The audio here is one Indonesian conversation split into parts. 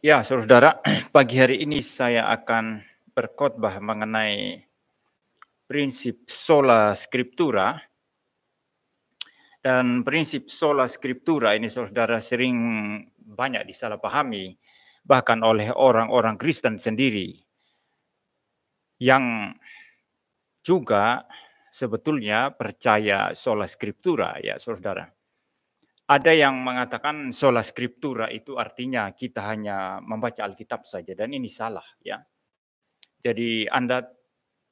Ya, saudara, pagi hari ini saya akan berkhotbah mengenai prinsip sola scriptura. Dan prinsip sola scriptura ini, saudara, sering banyak disalahpahami, bahkan oleh orang-orang Kristen sendiri, yang juga sebetulnya percaya sola scriptura, ya saudara. Ada yang mengatakan sola scriptura itu artinya kita hanya membaca Alkitab saja, dan ini salah, ya. Jadi Anda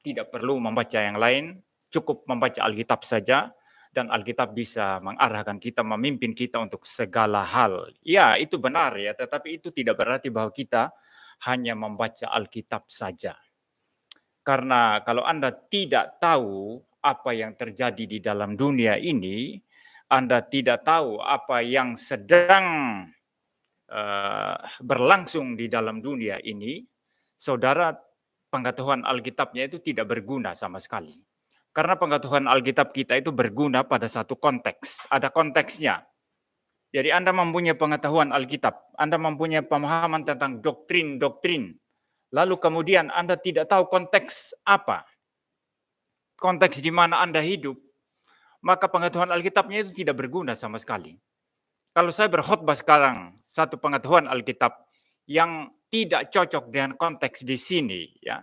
tidak perlu membaca yang lain, cukup membaca Alkitab saja, dan Alkitab bisa mengarahkan kita, memimpin kita untuk segala hal. Ya, itu benar ya, tetapi itu tidak berarti bahwa kita hanya membaca Alkitab saja. Karena kalau Anda tidak tahu apa yang terjadi di dalam dunia ini, Anda tidak tahu apa yang sedang berlangsung di dalam dunia ini, saudara, pengetahuan Alkitabnya itu tidak berguna sama sekali. Karena pengetahuan Alkitab kita itu berguna pada satu konteks, ada konteksnya. Jadi Anda mempunyai pengetahuan Alkitab, Anda mempunyai pemahaman tentang doktrin-doktrin, lalu kemudian Anda tidak tahu konteks apa, konteks di mana Anda hidup, maka pengetahuan Alkitabnya itu tidak berguna sama sekali. Kalau saya berkhotbah sekarang satu pengetahuan Alkitab yang tidak cocok dengan konteks di sini, ya,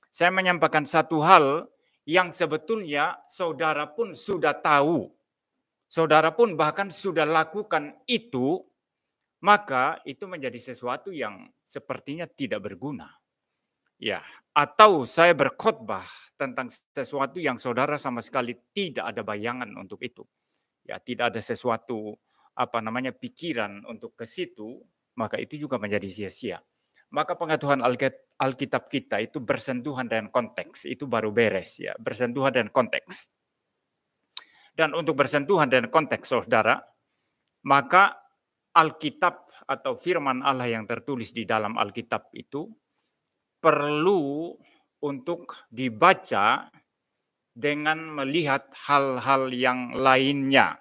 saya menyampaikan satu hal yang sebetulnya saudara pun sudah tahu, saudara pun bahkan sudah lakukan itu, maka itu menjadi sesuatu yang sepertinya tidak berguna. Ya, atau saya berkhotbah tentang sesuatu yang saudara sama sekali tidak ada bayangan untuk itu. Ya, tidak ada sesuatu pikiran untuk ke situ, maka itu juga menjadi sia-sia. Maka pengetahuan Alkitab kita itu bersentuhan dengan konteks, itu baru beres ya, bersentuhan dengan konteks. Dan untuk bersentuhan dengan konteks, saudara, maka Alkitab atau firman Allah yang tertulis di dalam Alkitab itu perlu untuk dibaca dengan melihat hal-hal yang lainnya.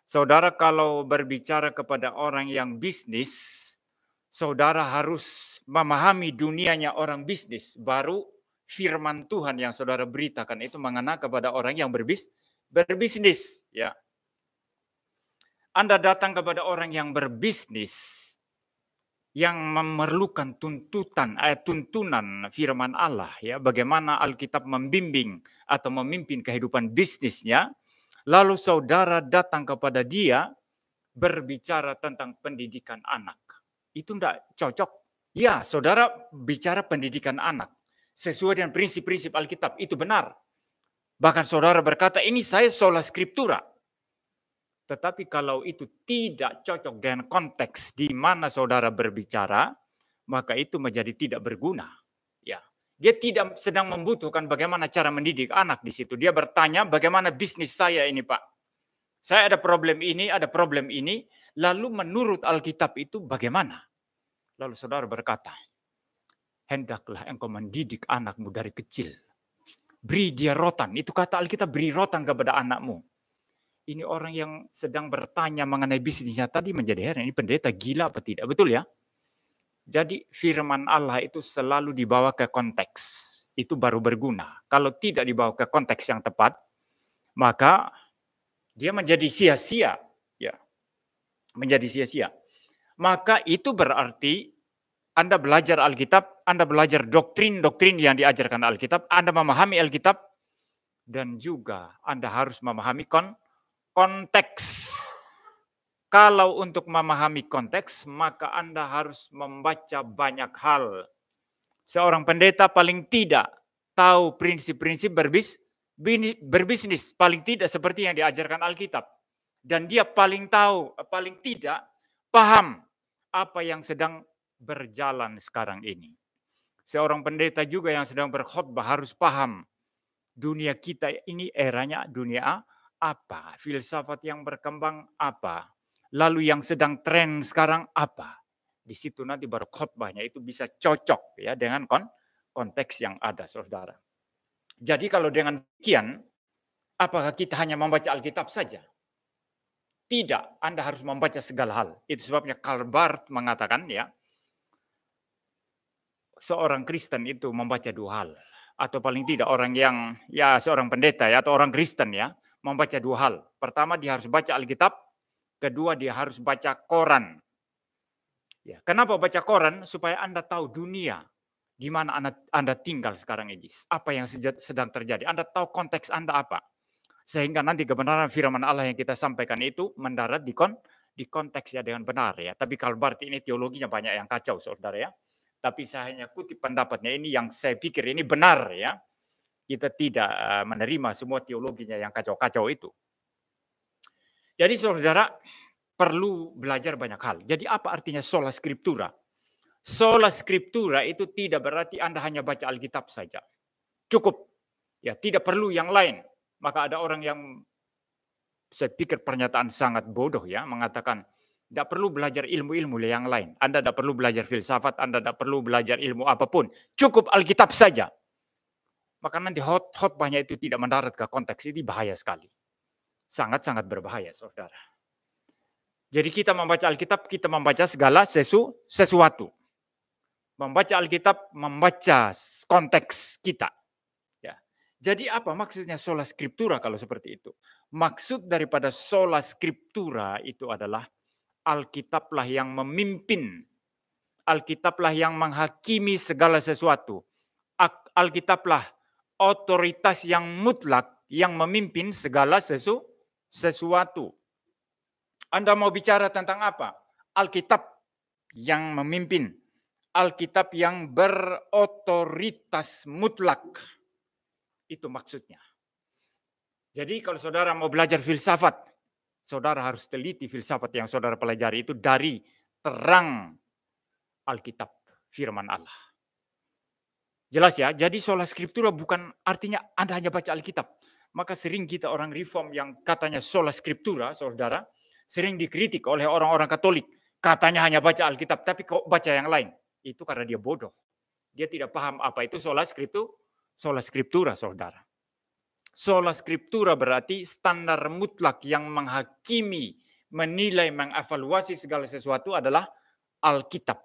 Saudara, kalau berbicara kepada orang yang bisnis, saudara harus memahami dunianya orang bisnis, baru firman Tuhan yang saudara beritakan itu mengena kepada orang yang berbisnis. Ya. Anda datang kepada orang yang berbisnis, yang memerlukan tuntunan firman Allah, ya, bagaimana Alkitab membimbing atau memimpin kehidupan bisnisnya, lalu saudara datang kepada dia berbicara tentang pendidikan anak. Itu tidak cocok. Ya, saudara bicara pendidikan anak sesuai dengan prinsip-prinsip Alkitab, itu benar. Bahkan saudara berkata, ini saya sola scriptura. Tetapi kalau itu tidak cocok dengan konteks di mana saudara berbicara, maka itu menjadi tidak berguna. Ya, dia tidak sedang membutuhkan bagaimana cara mendidik anak di situ. Dia bertanya bagaimana bisnis saya ini, Pak. Saya ada problem ini, lalu menurut Alkitab itu bagaimana? Lalu saudara berkata, hendaklah engkau mendidik anakmu dari kecil. Beri dia rotan, itu kata Alkitab, beri rotan kepada anakmu. Ini orang yang sedang bertanya mengenai bisnisnya tadi menjadi heran, ini pendeta gila apa tidak, betul ya? Jadi firman Allah itu selalu dibawa ke konteks, itu baru berguna. Kalau tidak dibawa ke konteks yang tepat, maka dia menjadi sia-sia, ya, menjadi sia-sia. Maka itu berarti Anda belajar Alkitab, Anda belajar doktrin-doktrin yang diajarkan Alkitab, Anda memahami Alkitab, dan juga Anda harus memahami konteks. Kalau untuk memahami konteks, maka Anda harus membaca banyak hal. Seorang pendeta paling tidak tahu prinsip-prinsip berbisnis, paling tidak seperti yang diajarkan Alkitab. Dan dia paling tidak paham apa yang sedang berjalan sekarang ini. Seorang pendeta juga yang sedang berkhotbah harus paham dunia kita ini eranya dunia apa, filsafat yang berkembang apa, lalu yang sedang tren sekarang apa. Di situ nanti baru khotbahnya itu bisa cocok ya dengan konteks yang ada, saudara. Jadi kalau dengan demikian, apakah kita hanya membaca Alkitab saja? Tidak, Anda harus membaca segala hal. Itu sebabnya Karl Barth mengatakan ya, seorang Kristen itu membaca dua hal, atau paling tidak orang yang ya seorang pendeta ya atau orang Kristen ya membaca dua hal. Pertama dia harus baca Alkitab, kedua dia harus baca koran. Ya, kenapa baca koran? Supaya Anda tahu dunia di mana Anda tinggal sekarang ini. Apa yang sedang terjadi. Anda tahu konteks Anda apa. Sehingga nanti kebenaran firman Allah yang kita sampaikan itu mendarat di konteksnya dengan benar ya. Tapi kalau berarti ini teologinya banyak yang kacau saudara ya. Tapi saya hanya kutip pendapatnya ini yang saya pikir ini benar ya. Kita tidak menerima semua teologinya yang kacau-kacau itu. Jadi saudara perlu belajar banyak hal. Jadi apa artinya sola scriptura? Sola scriptura itu tidak berarti Anda hanya baca Alkitab saja. Cukup. Ya, tidak perlu yang lain. Maka ada orang yang saya pikir pernyataan sangat bodoh ya, mengatakan tidak perlu belajar ilmu-ilmu yang lain. Anda tidak perlu belajar filsafat, Anda tidak perlu belajar ilmu apapun. Cukup Alkitab saja. Maka nanti khotbahnya itu tidak mendarat ke konteks ini bahaya sekali. Sangat-sangat berbahaya, saudara. Jadi kita membaca Alkitab, kita membaca segala sesuatu. Membaca Alkitab, membaca konteks kita. Ya. Jadi apa maksudnya sola scriptura kalau seperti itu? Maksud daripada sola scriptura itu adalah Alkitablah yang memimpin. Alkitablah yang menghakimi segala sesuatu. Alkitablah otoritas yang mutlak yang memimpin segala sesuatu. Anda mau bicara tentang apa? Alkitab yang memimpin. Alkitab yang berotoritas mutlak. Itu maksudnya. Jadi kalau saudara mau belajar filsafat, saudara harus teliti filsafat yang saudara pelajari itu dari terang Alkitab, firman Allah. Jelas ya, jadi sola scriptura bukan artinya Anda hanya baca Alkitab. Maka sering kita orang reform yang katanya sola scriptura, saudara, sering dikritik oleh orang-orang Katolik. Katanya hanya baca Alkitab, tapi kok baca yang lain? Itu karena dia bodoh. Dia tidak paham apa itu sola scriptura, saudara. Sola scriptura berarti standar mutlak yang menghakimi, menilai, mengevaluasi segala sesuatu adalah Alkitab.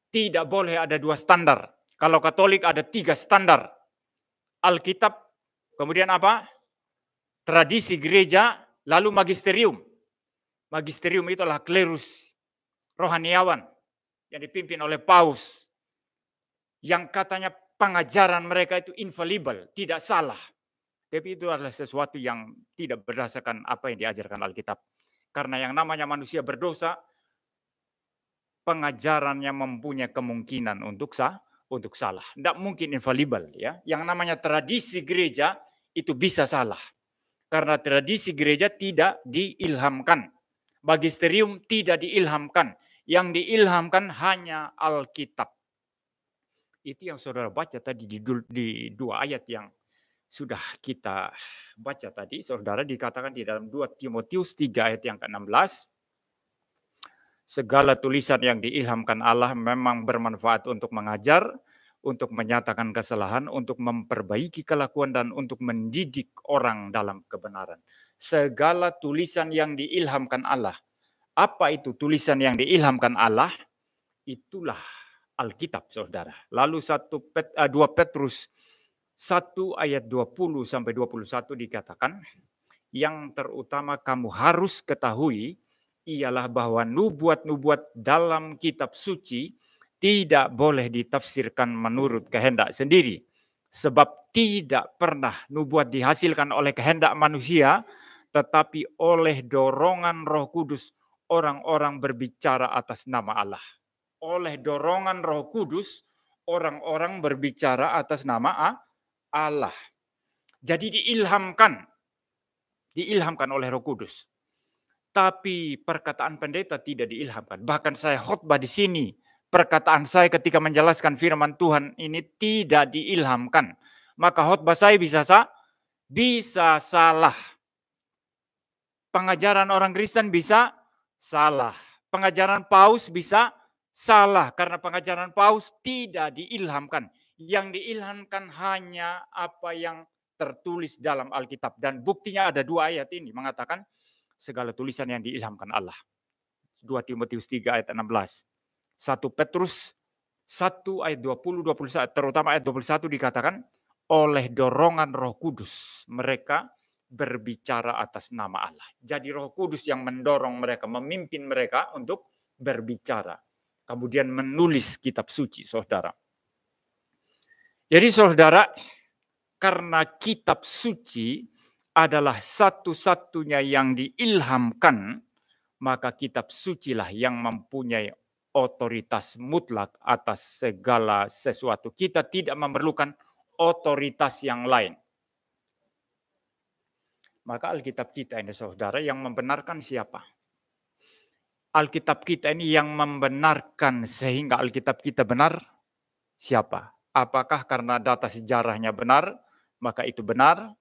Tidak boleh ada dua standar. Kalau Katolik ada 3 standar. Alkitab, kemudian apa? Tradisi gereja, lalu magisterium. Magisterium itu adalah klerus rohaniawan yang dipimpin oleh paus. Yang katanya pengajaran mereka itu infallible, tidak salah. Tapi itu adalah sesuatu yang tidak berdasarkan apa yang diajarkan Alkitab. Karena yang namanya manusia berdosa, pengajarannya mempunyai kemungkinan untuk salah. Tidak mungkin infallible ya. Yang namanya tradisi gereja itu bisa salah. Karena tradisi gereja tidak diilhamkan. Magisterium tidak diilhamkan. Yang diilhamkan hanya Alkitab. Itu yang saudara baca tadi di 2 ayat yang sudah kita baca tadi. Saudara dikatakan di dalam 2 Timotius 3 ayat yang ke-16. Segala tulisan yang diilhamkan Allah memang bermanfaat untuk mengajar, untuk menyatakan kesalahan, untuk memperbaiki kelakuan, dan untuk mendidik orang dalam kebenaran. Segala tulisan yang diilhamkan Allah. Apa itu tulisan yang diilhamkan Allah? Itulah Alkitab, saudara. Lalu 2 Petrus 1 ayat 20 sampai 21 dikatakan, yang terutama kamu harus ketahui ialah bahwa nubuat-nubuat dalam kitab suci tidak boleh ditafsirkan menurut kehendak sendiri. Sebab tidak pernah nubuat dihasilkan oleh kehendak manusia, tetapi oleh dorongan Roh Kudus orang-orang berbicara atas nama Allah. Oleh dorongan Roh Kudus orang-orang berbicara atas nama Allah. Jadi diilhamkan oleh Roh Kudus. Tapi perkataan pendeta tidak diilhamkan. Bahkan saya khotbah di sini, perkataan saya ketika menjelaskan firman Tuhan ini tidak diilhamkan. Maka khotbah saya bisa salah. Pengajaran orang Kristen bisa salah. Pengajaran Paus bisa salah. Karena pengajaran Paus tidak diilhamkan. Yang diilhamkan hanya apa yang tertulis dalam Alkitab. Dan buktinya ada 2 ayat ini mengatakan, segala tulisan yang diilhamkan Allah. 2 Timotius 3 ayat 16. 1 Petrus 1 ayat 20, 21, terutama ayat 21 dikatakan, oleh dorongan Roh Kudus mereka berbicara atas nama Allah. Jadi Roh Kudus yang mendorong mereka, memimpin mereka untuk berbicara. Kemudian menulis kitab suci, saudara. Jadi saudara, karena kitab suci adalah satu-satunya yang diilhamkan, maka kitab sucilah yang mempunyai otoritas mutlak atas segala sesuatu. Kita tidak memerlukan otoritas yang lain. Maka Alkitab kita ini saudara yang membenarkan siapa? Alkitab kita ini yang membenarkan sehingga Alkitab kita benar siapa? Apakah karena data sejarahnya benar, maka itu benar,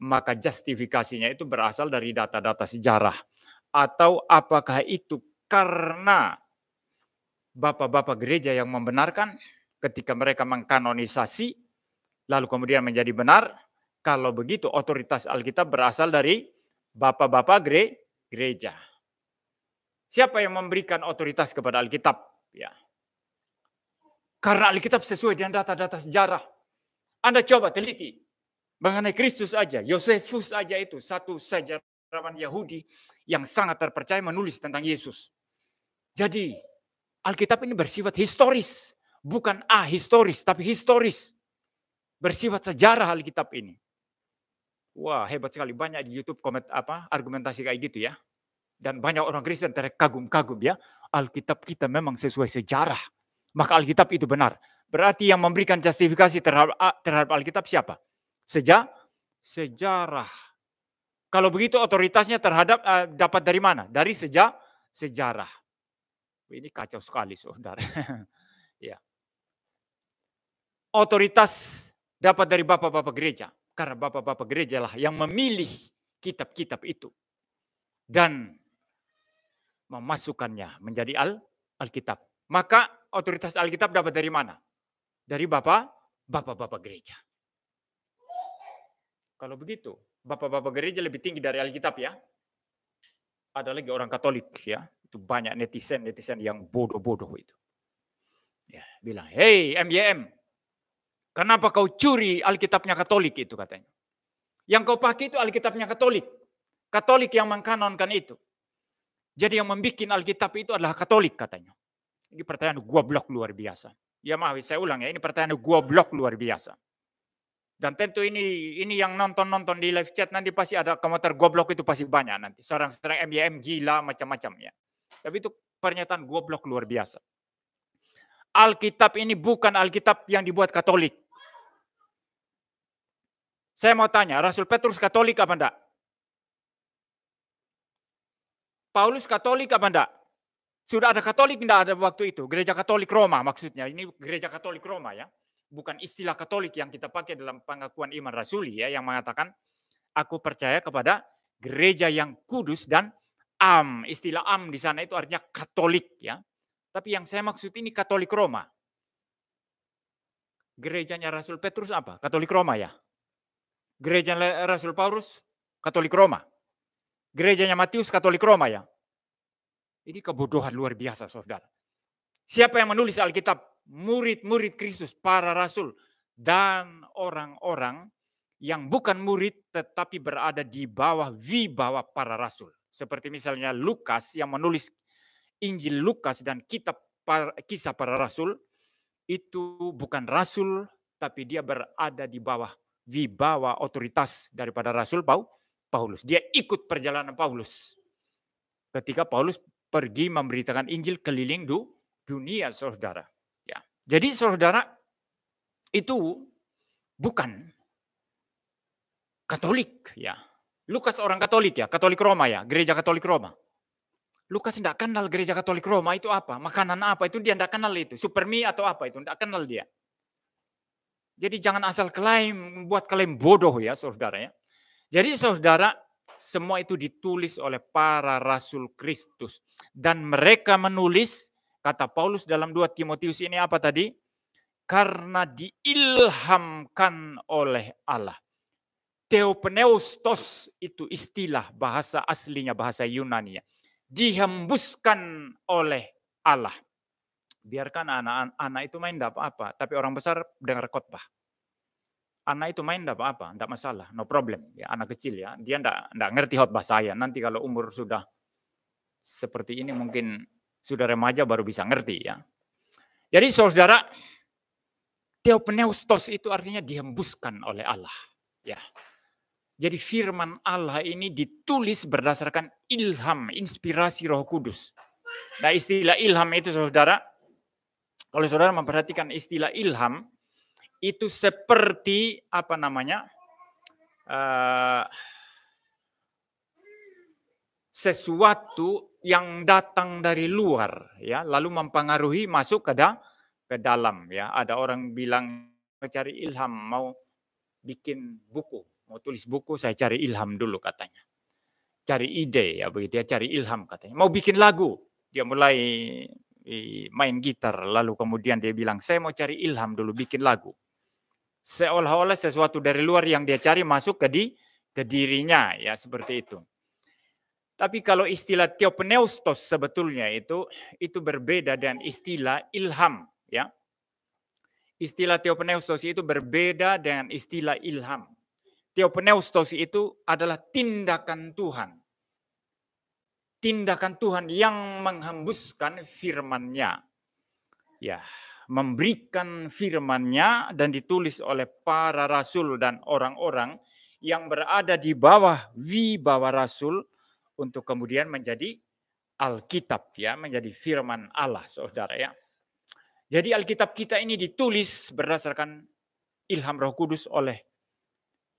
maka justifikasinya itu berasal dari data-data sejarah. Atau apakah itu karena bapak-bapak gereja yang membenarkan ketika mereka mengkanonisasi, lalu kemudian menjadi benar? Kalau begitu otoritas Alkitab berasal dari bapak-bapak gereja. Siapa yang memberikan otoritas kepada Alkitab? Ya. Karena Alkitab sesuai dengan data-data sejarah. Anda coba teliti mengenai Kristus aja. Yosefus aja itu satu sejarawan Yahudi yang sangat terpercaya menulis tentang Yesus. Jadi Alkitab ini bersifat historis. Bukan ahistoris, tapi historis. Bersifat sejarah Alkitab ini. Wah, hebat sekali. Banyak di YouTube argumentasi kayak gitu ya. Dan banyak orang Kristen terkagum-kagum ya. Alkitab kita memang sesuai sejarah. Maka Alkitab itu benar. Berarti yang memberikan justifikasi terhadap Alkitab siapa? Sejarah. Kalau begitu otoritasnya dapat dari mana? Dari sejarah. Ini kacau sekali saudara. Ya. Otoritas dapat dari bapak-bapak gereja. Karena bapak-bapak gereja lah yang memilih kitab-kitab itu. Dan memasukkannya menjadi Alkitab. Maka otoritas Alkitab dapat dari mana? Dari bapak-bapak gereja. Kalau begitu, bapak-bapak gereja lebih tinggi dari Alkitab ya. Ada lagi orang Katolik ya. Itu banyak netizen yang bodoh-bodoh itu. Ya, bilang, "Hey MYM, kenapa kau curi Alkitabnya Katolik itu?" katanya. Yang kau pakai itu Alkitabnya Katolik. Katolik yang mengkanonkan itu. Jadi yang membuat Alkitab itu adalah Katolik katanya. Ini pertanyaan goblok luar biasa. Ya maaf, saya ulang ya, ini pertanyaan goblok luar biasa. Dan tentu ini yang nonton di live chat nanti pasti ada komentar goblok itu pasti banyak nanti. Serang-serang MYM gila macam-macam ya. Tapi itu pernyataan goblok luar biasa. Alkitab ini bukan Alkitab yang dibuat Katolik. Saya mau tanya, Rasul Petrus Katolik apa enggak? Paulus Katolik apa enggak? Sudah ada Katolik enggak ada waktu itu? Gereja Katolik Roma maksudnya. Ini gereja Katolik Roma ya. Bukan istilah Katolik yang kita pakai dalam pengakuan iman rasuli ya, yang mengatakan aku percaya kepada gereja yang kudus dan am. Istilah am di sana itu artinya Katolik ya. Tapi yang saya maksud ini Katolik Roma. Gerejanya Rasul Petrus apa? Katolik Roma ya. Gereja Rasul Paulus Katolik Roma. Gerejanya Matius Katolik Roma ya. Ini kebodohan luar biasa saudara. Siapa yang menulis Alkitab? Murid-murid Kristus, para rasul, dan orang-orang yang bukan murid tetapi berada di bawah wibawa para rasul. Seperti misalnya Lukas yang menulis Injil Lukas dan kitab kisah para rasul, itu bukan rasul tapi dia berada di bawah wibawa otoritas daripada Rasul Paulus. Dia ikut perjalanan Paulus. Ketika Paulus pergi memberitakan Injil keliling dunia saudara. Ya. Jadi saudara itu bukan Katolik ya. Lukas orang Katolik ya, Katolik Roma ya, gereja Katolik Roma. Lukas tidak kenal gereja Katolik Roma itu apa, makanan apa itu dia tidak kenal itu, supermi atau apa itu tidak kenal dia. Jadi jangan asal klaim, buat klaim bodoh ya saudara ya. Jadi saudara, semua itu ditulis oleh para rasul Kristus. Dan mereka menulis, kata Paulus dalam 2 Timotius ini apa tadi? Karena diilhamkan oleh Allah. Theopneustos itu istilah bahasa aslinya, bahasa Yunani. Dihembuskan oleh Allah. Biarkan anak itu main tidak apa-apa, tapi orang besar dengar khotbah. Anak itu main tidak apa-apa, tidak masalah, no problem. Ya, anak kecil ya, dia tidak ngerti khotbah saya. Nanti kalau umur sudah seperti ini mungkin sudah remaja baru bisa ngerti ya. Jadi saudara, theopneustos itu artinya dihembuskan oleh Allah. Ya. Jadi firman Allah ini ditulis berdasarkan ilham, inspirasi Roh Kudus. Nah, istilah ilham itu saudara, kalau saudara memperhatikan istilah ilham, itu seperti apa namanya? Sesuatu yang datang dari luar ya, lalu mempengaruhi masuk ke dalam ya. Ada orang bilang cari ilham, mau bikin buku, mau tulis buku, saya cari ilham dulu katanya. Cari ide ya begitu ya, cari ilham katanya. Mau bikin lagu, dia mulai main gitar, lalu kemudian dia bilang, saya mau cari ilham dulu bikin lagu. Seolah-olah sesuatu dari luar yang dia cari masuk ke dirinya ya, seperti itu. Tapi kalau istilah theopneustos sebetulnya itu berbeda dengan istilah ilham ya. Istilah theopneustos itu berbeda dengan istilah ilham. Theopneustos itu adalah tindakan Tuhan. Tindakan Tuhan yang menghembuskan firman-Nya. Ya, memberikan firman-Nya dan ditulis oleh para rasul dan orang-orang yang berada di bawah wibawa rasul untuk kemudian menjadi Alkitab ya, menjadi firman Allah saudara ya. Jadi Alkitab kita ini ditulis berdasarkan ilham Roh Kudus oleh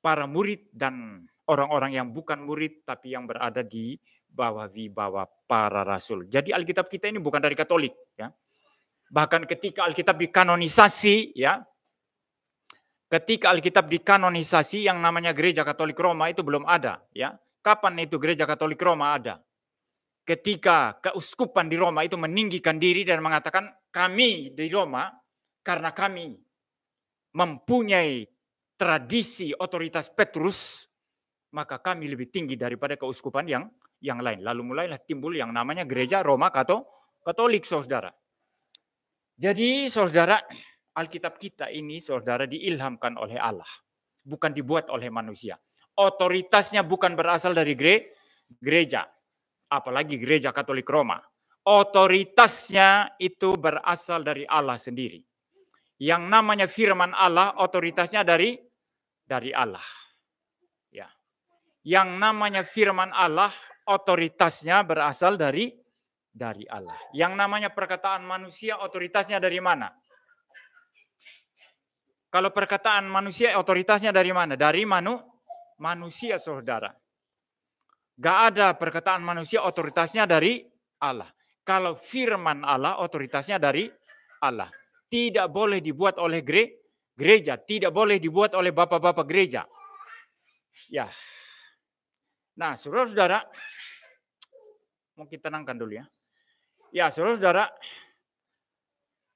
para murid dan orang-orang yang bukan murid tapi yang berada di bawah wibawa para rasul. Jadi Alkitab kita ini bukan dari Katolik ya. Bahkan ketika Alkitab dikanonisasi ya, ketika Alkitab dikanonisasi yang namanya Gereja Katolik Roma itu belum ada ya. Kapan itu Gereja Katolik Roma ada? Ketika keuskupan di Roma itu meninggikan diri dan mengatakan kami di Roma karena kami mempunyai tradisi otoritas Petrus, maka kami lebih tinggi daripada keuskupan yang lain. Lalu mulailah timbul yang namanya Gereja Roma Katolik saudara. Jadi saudara, Alkitab kita ini saudara diilhamkan oleh Allah, bukan dibuat oleh manusia. Otoritasnya bukan berasal dari gereja, apalagi Gereja Katolik Roma. Otoritasnya itu berasal dari Allah sendiri. Yang namanya firman Allah, otoritasnya dari Allah. Ya. Yang namanya firman Allah, otoritasnya berasal dari Allah. Yang namanya perkataan manusia, otoritasnya dari mana? Kalau perkataan manusia, otoritasnya dari mana? Dari manusia, saudara. Gak ada perkataan manusia, otoritasnya dari Allah. Kalau firman Allah, otoritasnya dari Allah. Tidak boleh dibuat oleh gereja. Tidak boleh dibuat oleh bapak-bapak gereja. Ya. Nah, saudara-saudara, mungkin tenangkan dulu ya. Ya, saudara-saudara,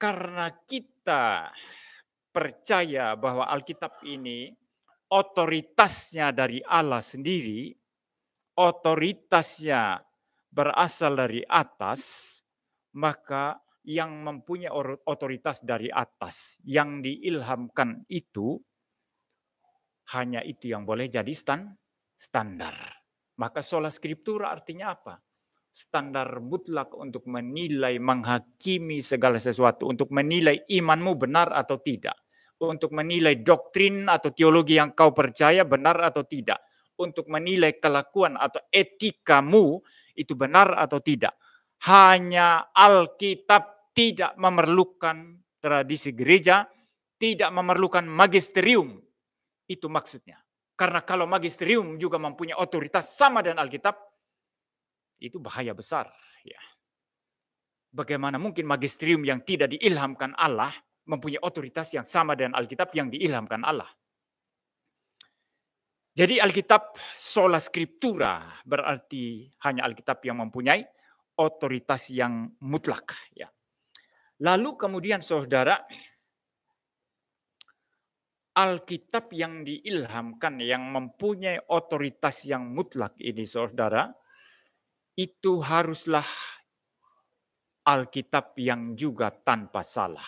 karena kita percaya bahwa Alkitab ini otoritasnya dari Allah sendiri, otoritasnya berasal dari atas, maka yang mempunyai otoritas dari atas, yang diilhamkan itu, hanya itu yang boleh jadi standar. Maka sola scriptura artinya apa? Standar mutlak untuk menilai, menghakimi segala sesuatu, untuk menilai imanmu benar atau tidak, untuk menilai doktrin atau teologi yang kau percaya benar atau tidak, untuk menilai kelakuan atau etikamu itu benar atau tidak. Hanya Alkitab, tidak memerlukan tradisi gereja, tidak memerlukan magisterium. Itu maksudnya. Karena kalau magisterium juga mempunyai otoritas sama dengan Alkitab, itu bahaya besar. Ya. Bagaimana mungkin magisterium yang tidak diilhamkan Allah mempunyai otoritas yang sama dengan Alkitab yang diilhamkan Allah? Jadi Alkitab sola scriptura berarti hanya Alkitab yang mempunyai otoritas yang mutlak. Ya. Lalu kemudian saudara, Alkitab yang diilhamkan, yang mempunyai otoritas yang mutlak ini saudara, itu haruslah Alkitab yang juga tanpa salah.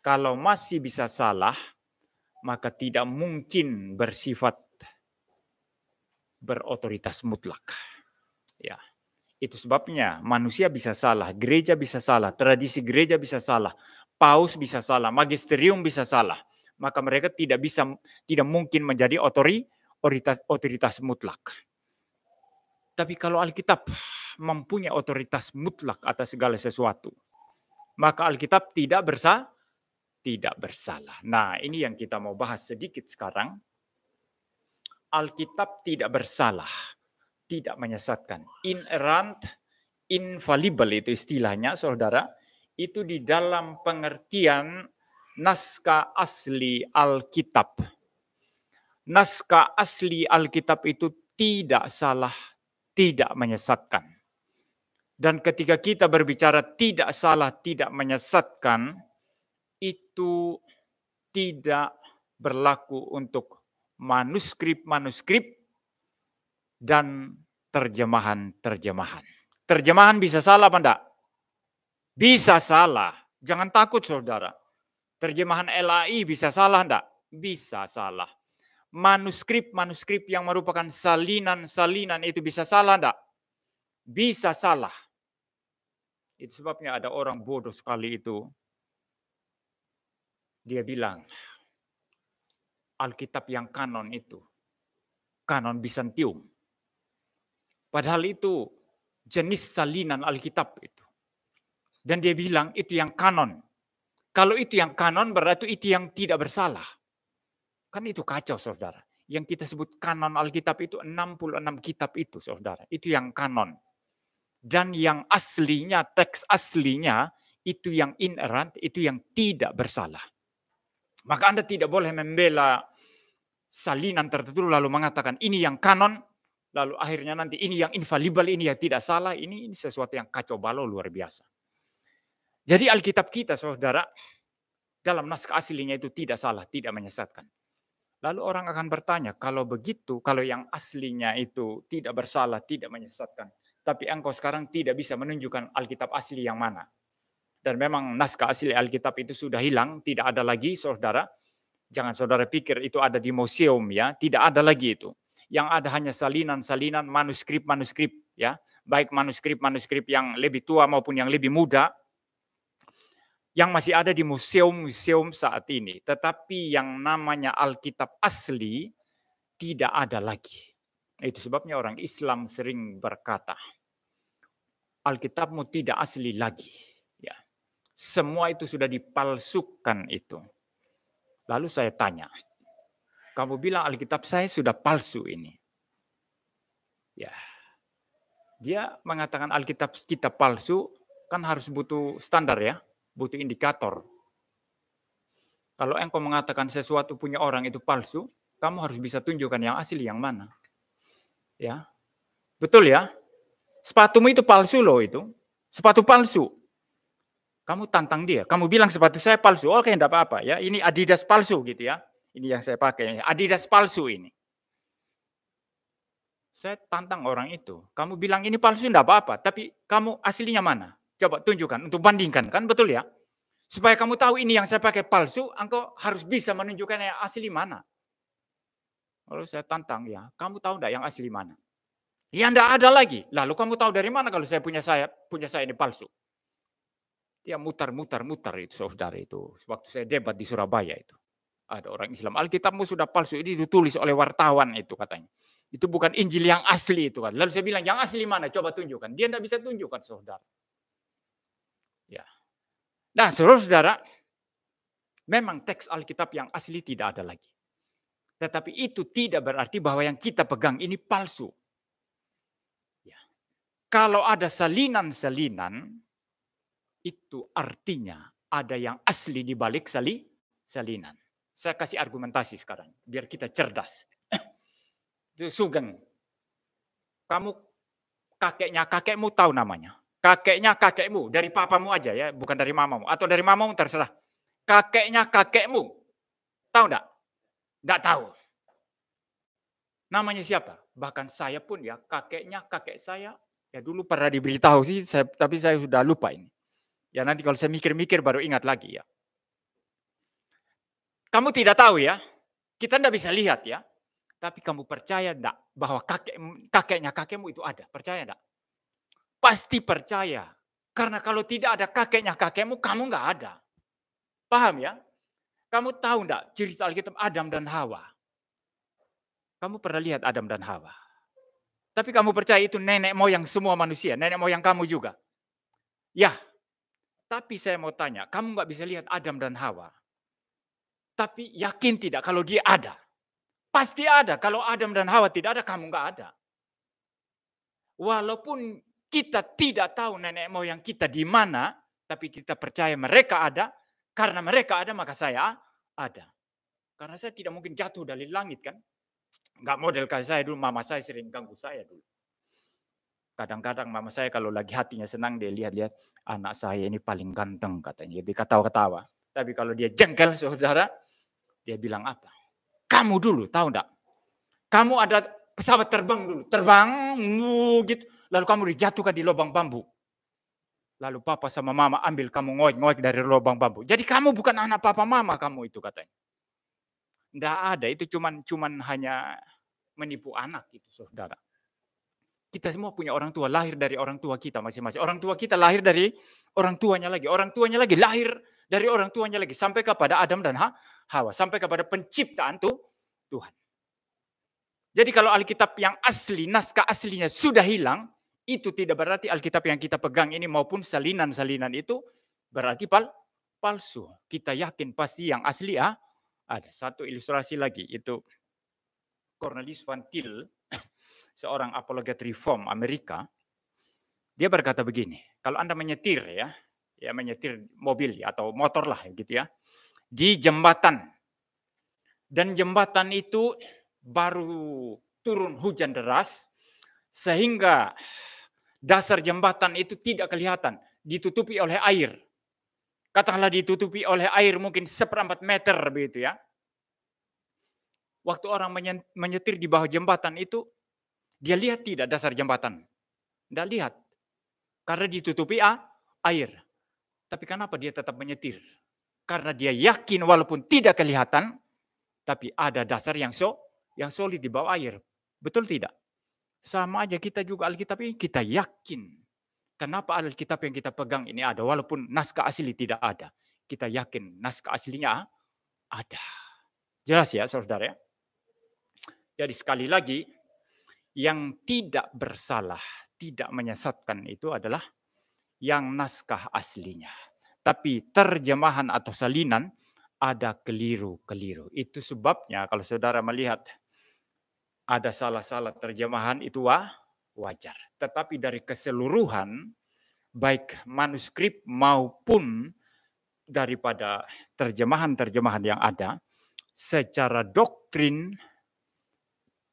Kalau masih bisa salah, maka tidak mungkin bersifat berotoritas mutlak. Ya, itu sebabnya manusia bisa salah, gereja bisa salah, tradisi gereja bisa salah, paus bisa salah, magisterium bisa salah. Maka mereka tidak mungkin menjadi otoritas mutlak. Tapi kalau Alkitab mempunyai otoritas mutlak atas segala sesuatu, maka Alkitab tidak bersalah. Nah, ini yang kita mau bahas sedikit sekarang. Alkitab tidak bersalah, tidak menyesatkan. Inerrant, infallible itu istilahnya, saudara. Itu di dalam pengertian naskah asli Alkitab. Naskah asli Alkitab itu tidak salah, tidak menyesatkan. Dan ketika kita berbicara tidak salah, tidak menyesatkan, itu tidak berlaku untuk manuskrip-manuskrip dan terjemahan-terjemahan. Terjemahan bisa salah apa enggak? Bisa salah. Jangan takut saudara. Terjemahan LAI bisa salah enggak? Bisa salah. Manuskrip-manuskrip yang merupakan salinan-salinan itu bisa salah enggak? Bisa salah. Itu sebabnya ada orang bodoh sekali itu. Dia bilang, Alkitab yang kanon itu, kanon Bizantium. Padahal itu jenis salinan Alkitab itu. Dan dia bilang itu yang kanon. Kalau itu yang kanon berarti itu yang tidak bersalah. Kan itu kacau saudara. Yang kita sebut kanon Alkitab itu 66 kitab itu saudara. Itu yang kanon. Dan yang aslinya, teks aslinya itu yang inerrant, itu yang tidak bersalah. Maka Anda tidak boleh membela salinan tertentu lalu mengatakan ini yang kanon, lalu akhirnya nanti ini yang infallible, ini yang tidak salah, ini sesuatu yang kacau balau luar biasa. Jadi Alkitab kita saudara, dalam naskah aslinya itu tidak salah, tidak menyesatkan. Lalu orang akan bertanya, kalau begitu, kalau yang aslinya itu tidak bersalah, tidak menyesatkan, tapi engkau sekarang tidak bisa menunjukkan Alkitab asli yang mana. Dan memang naskah asli Alkitab itu sudah hilang, tidak ada lagi saudara. Jangan saudara pikir itu ada di museum ya, tidak ada lagi itu. Yang ada hanya salinan-salinan, manuskrip-manuskrip ya, baik manuskrip-manuskrip yang lebih tua maupun yang lebih muda, yang masih ada di museum-museum saat ini. Tetapi yang namanya Alkitab asli tidak ada lagi. Itu sebabnya orang Islam sering berkata, Alkitabmu tidak asli lagi. Ya. Semua itu sudah dipalsukan itu. Lalu saya tanya, kamu bilang Alkitab saya sudah palsu ini. Ya. Dia mengatakan Alkitab kita palsu, kan harus butuh standar ya, butuh indikator. Kalau engkau mengatakan sesuatu punya orang itu palsu, kamu harus bisa tunjukkan yang asli yang mana. Ya. Betul ya? Sepatumu itu palsu loh itu. Sepatu palsu. Kamu tantang dia. Kamu bilang sepatu saya palsu. Oke, enggak apa-apa ya. Ini Adidas palsu gitu ya. Ini yang saya pakai. Adidas palsu ini. Saya tantang orang itu. Kamu bilang ini palsu enggak apa-apa. Tapi kamu aslinya mana? Coba tunjukkan untuk bandingkan. Kan betul ya? Supaya kamu tahu ini yang saya pakai palsu, engkau harus bisa menunjukkan yang asli mana. Lalu saya tantang ya. Kamu tahu enggak yang asli mana? Ya enggak ada lagi. Lalu kamu tahu dari mana kalau saya punya ini palsu? Dia mutar-mutar itu saudara itu. Waktu saya debat di Surabaya itu. Ada orang Islam, Alkitabmu sudah palsu, ini ditulis oleh wartawan itu katanya. Itu bukan Injil yang asli itu kan. Lalu saya bilang, yang asli mana? Coba tunjukkan. Dia enggak bisa tunjukkan saudara. Ya. Nah saudara, memang teks Alkitab yang asli tidak ada lagi. Tetapi itu tidak berarti bahwa yang kita pegang ini palsu. Kalau ada salinan-salinan, itu artinya ada yang asli di balik salinan. Saya kasih argumentasi sekarang, biar kita cerdas. Itu Sugeng. Kamu kakekmu tahu namanya. Kakeknya kakekmu, dari papamu aja ya, bukan dari mamamu. Atau dari mamamu terserah. Kakeknya kakekmu, tahu enggak? Enggak tahu. Namanya siapa? Bahkan saya pun ya, kakeknya kakek saya, ya dulu pernah diberitahu sih, tapi saya sudah lupa ini. Ya nanti kalau saya mikir-mikir baru ingat lagi ya. Kamu tidak tahu ya, kita tidak bisa lihat ya. Tapi kamu percaya enggak bahwa kakeknya kakekmu itu ada? Percaya enggak? Pasti percaya. Karena kalau tidak ada kakeknya kakekmu, kamu enggak ada. Paham ya? Kamu tahu enggak cerita Alkitab Adam dan Hawa? Kamu pernah lihat Adam dan Hawa? Tapi kamu percaya itu nenek moyang semua manusia, nenek moyang kamu juga. Ya, tapi saya mau tanya, kamu nggak bisa lihat Adam dan Hawa. Tapi yakin tidak kalau dia ada? Pasti ada. Kalau Adam dan Hawa tidak ada, kamu nggak ada. Walaupun kita tidak tahu nenek moyang kita di mana, tapi kita percaya mereka ada. Karena mereka ada, maka saya ada. Karena saya tidak mungkin jatuh dari langit kan. Nggak model kayak saya dulu, mama saya sering ganggu saya dulu. Kadang-kadang mama saya kalau lagi hatinya senang, dia lihat-lihat, anak saya ini paling ganteng katanya. Dia ketawa-ketawa. Tapi kalau dia jengkel saudara, dia bilang apa? Kamu dulu tahu enggak? Kamu ada pesawat terbang dulu. Terbang gitu. Lalu kamu dijatuhkan di lubang bambu. Lalu papa sama mama ambil kamu ngoek-ngoek dari lubang bambu. Jadi kamu bukan anak papa mama kamu itu katanya. Enggak ada, itu cuman hanya menipu anak itu saudara. Kita semua punya orang tua, lahir dari orang tua kita masing-masing. Orang tua kita lahir dari orang tuanya lagi lahir dari orang tuanya lagi. Sampai kepada Adam dan Hawa. Sampai kepada penciptaan Tuhan. Jadi kalau Alkitab yang asli, naskah aslinya sudah hilang, itu tidak berarti Alkitab yang kita pegang ini maupun salinan-salinan itu berarti palsu. Kita yakin pasti yang asli ada. Satu ilustrasi lagi, itu Cornelius Van Til, seorang apologet reform Amerika, dia berkata begini, kalau Anda menyetir ya menyetir mobil ya, atau motor lah gitu ya, di jembatan, dan jembatan itu baru turun hujan deras, sehingga dasar jembatan itu tidak kelihatan, ditutupi oleh air. Katakanlah ditutupi oleh air mungkin 1/4 meter begitu ya. Waktu orang menyetir di bawah jembatan itu, dia lihat tidak dasar jembatan? Tidak lihat. Karena ditutupi air. Tapi kenapa dia tetap menyetir? Karena dia yakin walaupun tidak kelihatan, tapi ada dasar yang solid di bawah air. Betul tidak? Sama aja kita juga Alkitab ini, kita yakin. Kenapa Alkitab yang kita pegang ini ada, walaupun naskah asli tidak ada. Kita yakin naskah aslinya ada. Jelas ya saudara ya? Jadi sekali lagi, yang tidak bersalah, tidak menyesatkan itu adalah yang naskah aslinya. Tapi terjemahan atau salinan ada keliru-keliru. Itu sebabnya kalau saudara melihat ada salah-salah terjemahan itu wajar. Tetapi dari keseluruhan, baik manuskrip maupun daripada terjemahan-terjemahan yang ada, secara doktrin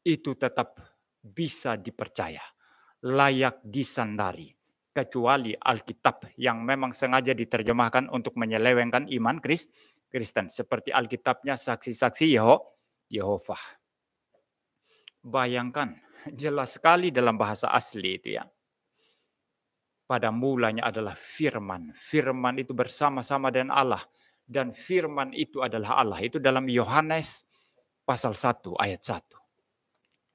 itu tetap bisa dipercaya, layak disandari. Kecuali Alkitab yang memang sengaja diterjemahkan untuk menyelewengkan iman Kristen. Seperti Alkitabnya saksi-saksi Yehova. Bayangkan, jelas sekali dalam bahasa asli itu ya. Pada mulanya adalah firman. Firman itu bersama-sama dengan Allah. Dan firman itu adalah Allah. Itu dalam Yohanes pasal 1 ayat 1.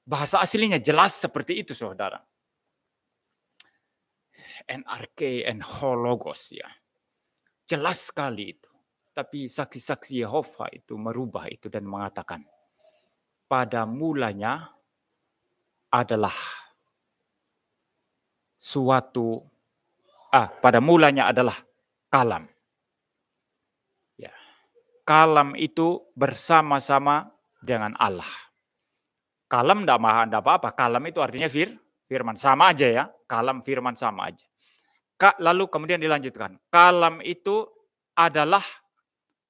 Bahasa aslinya jelas seperti itu saudara. NRK and hologos ya. Jelas sekali itu. Tapi saksi-saksi Yehova itu merubah itu dan mengatakan, pada mulanya adalah pada mulanya adalah kalam. Ya. Kalam itu bersama-sama dengan Allah. Kalam enggak apa-apa. Kalam itu artinya firman. Sama aja ya. Kalam firman sama aja. Lalu kemudian dilanjutkan. Kalam itu adalah